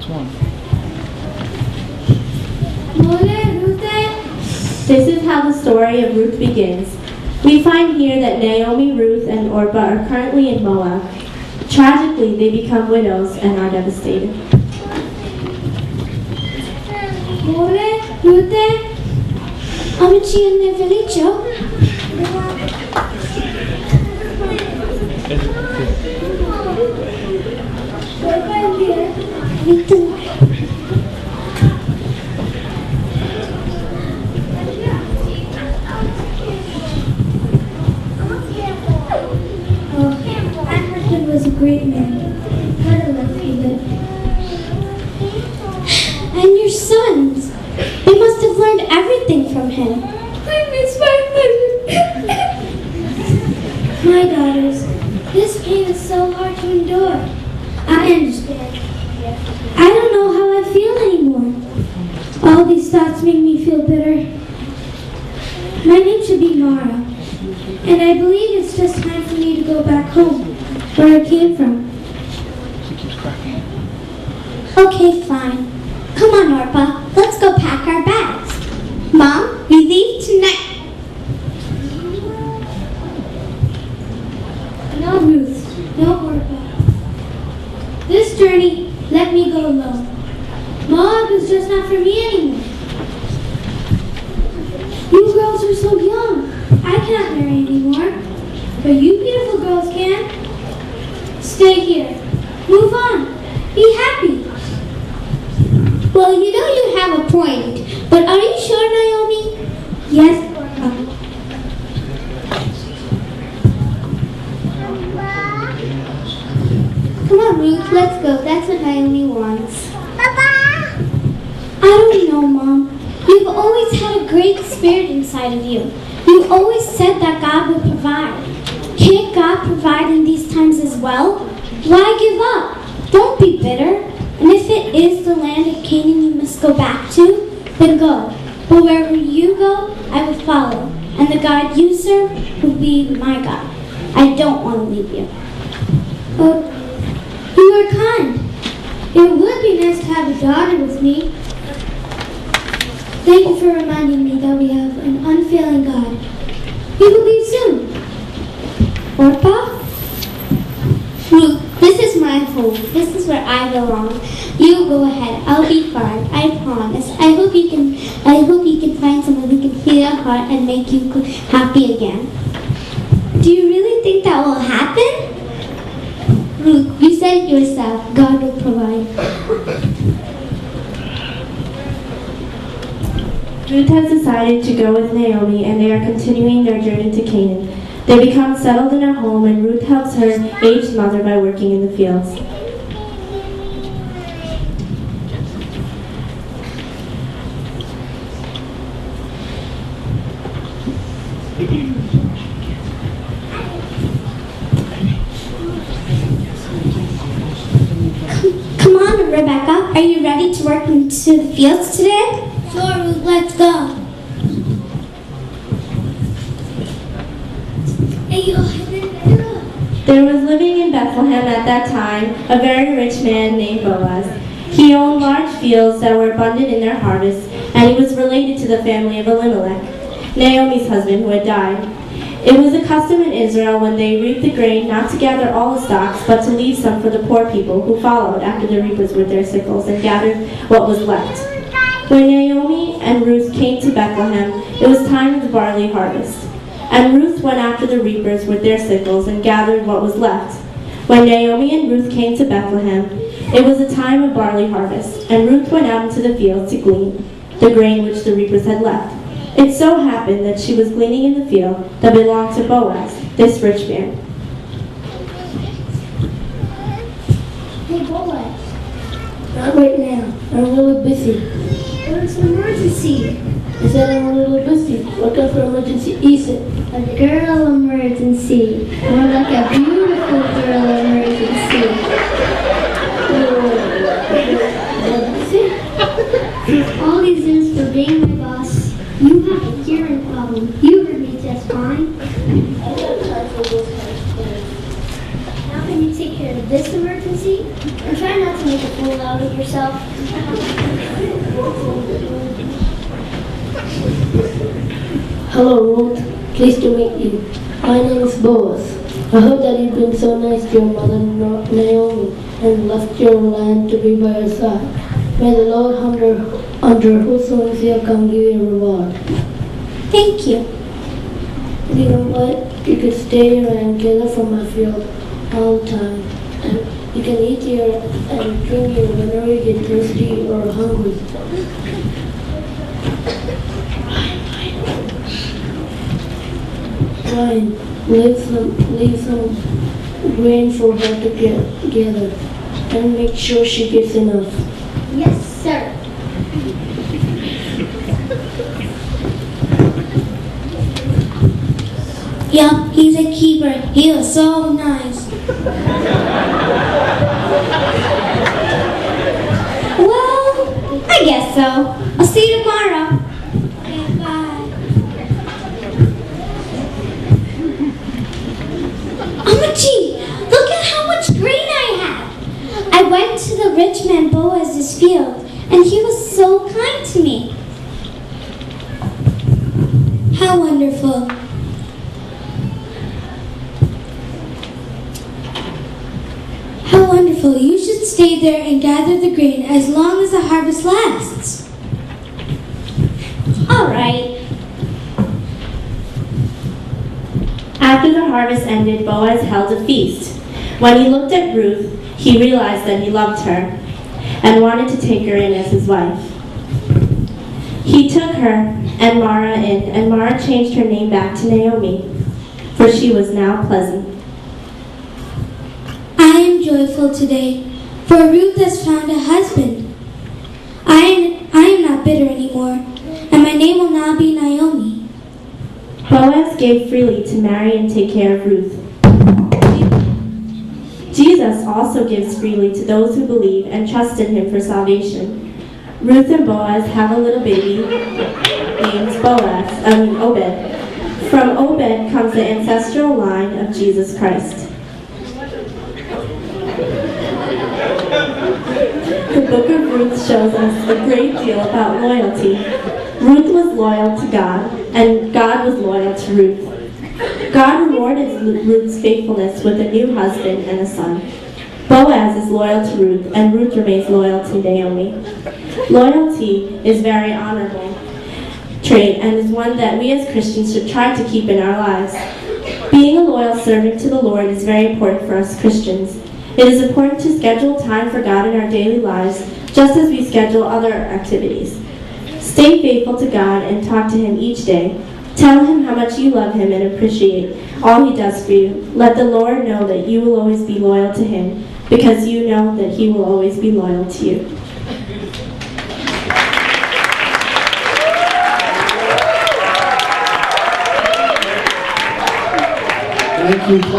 one. This is how the story of Ruth begins. We find here that Naomi, Ruth, and Orpah are currently in Moab. Tragically, they become widows and are devastated. Ruth, amici nel villaggio? Was a great man. What a life he lived. And your sons, they must have learned everything from him. I miss my husband. My daughters, this pain is so hard to endure. I understand. I don't know how I feel anymore. All these thoughts make me feel bitter. My name should be Mara, and I believe it's just time for me to go back home, where I came from. She keeps cracking. Okay, fine. Come on, Orpah. Let's go pack our bags. Mom, we leave tonight. No, Ruth. No, Orpah. This journey, let me go alone. Moab is just not for me anymore. You girls are so young. I cannot marry anymore. But you beautiful girls can. Stay here. Move on. Be happy. Well, you know you have a point. But are you sure, Naomi? Yes. Come on, Ruth. Let's go. That's what Naomi wants. Papa! I don't know, Mom. You've always had a great spirit inside of you. You've always said that God will provide. Can't God provide in these times as well? Why give up? Don't be bitter. And if it is the land of Canaan you must go back to, then go. But wherever you go, I will follow. And the God you serve will be my God. I don't want to leave you. Oh, you are kind. It would be nice to have a daughter with me. Thank you for reminding me that we have an unfailing God. We will leave soon. Orpah? Ruth, this is my home. This is where I belong. You go ahead. I'll be fine. I promise. I hope you can find someone who can heal your heart and make you happy again. Do you really think that will happen? Ruth, you said it yourself. God will provide. Ruth has decided to go with Naomi, and they are continuing their journey to Canaan. They become settled in her home, and Ruth helps her aged mother by working in the fields. Come on, Rebecca. Are you ready to work into the fields today? Sure, Ruth. Let's go. There was living in Bethlehem at that time a very rich man named Boaz. He owned large fields that were abundant in their harvest, and he was related to the family of Elimelech, Naomi's husband who had died. It was a custom in Israel when they reaped the grain not to gather all the stalks, but to leave some for the poor people who followed after the reapers with their sickles and gathered what was left. When Naomi and Ruth came to Bethlehem, it was time of the barley harvest. And Ruth went after the reapers with their sickles and gathered what was left. When Naomi and Ruth came to Bethlehem, it was a time of barley harvest, and Ruth went out into the field to glean the grain which the reapers had left. It so happened that she was gleaning in the field that belonged to Boaz, this rich man. Hey, Boaz. Not right now. I'm a little busy. Well, it's an emergency. I said I'm a little busy. What kind of emergency is it? A girl emergency. More like a beautiful girl emergency. All these years for being my boss, you have a hearing problem. You heard me just fine. How can you take care of the this emergency? And try not to make a fool out of yourself. Hello, Ruth. Pleased to meet you. My name is Boaz. I heard that you've been so nice to your mother Naomi and left your land to be by her side. May the Lord under whose wings you come give you a reward. Thank you. And you know what? You could stay here and gather from my field all the time. And you can eat here and drink here whenever you get thirsty or hungry. Ryan, leave some grain for her to gather and make sure she gets enough. Yes, sir. Yup, he's a keeper. He was so nice. Well, I guess so. I'll see you tomorrow. Okay, bye. Amachi, look at how much grain I have. I went to the rich man Boaz's field, and he was so kind to me. How wonderful. How wonderful. You should stay there and gather the grain as long as the harvest lasts. All right. After the harvest ended, Boaz held a feast. When he looked at Ruth, he realized that he loved her and wanted to take her in as his wife. He took her and Mara in, and Mara changed her name back to Naomi, for she was now pleasant. I am joyful today, for Ruth has found a husband. I am not bitter anymore, and my name will now be Naomi. Boaz gave freely to marry and take care of Ruth. Jesus also gives freely to those who believe and trust in him for salvation. Ruth and Boaz have a little baby named Obed. From Obed comes the ancestral line of Jesus Christ. The book of Ruth shows us a great deal about loyalty. Ruth was loyal to God, and God was loyal to Ruth. God rewarded Ruth's faithfulness with a new husband and a son. Boaz is loyal to Ruth, and Ruth remains loyal to Naomi. Loyalty is a very honorable trait and is one that we as Christians should try to keep in our lives. Being a loyal servant to the Lord is very important for us Christians. It is important to schedule time for God in our daily lives, just as we schedule other activities. Stay faithful to God and talk to him each day. Tell him how much you love him and appreciate all he does for you. Let the Lord know that you will always be loyal to him, because you know that he will always be loyal to you. Thank you.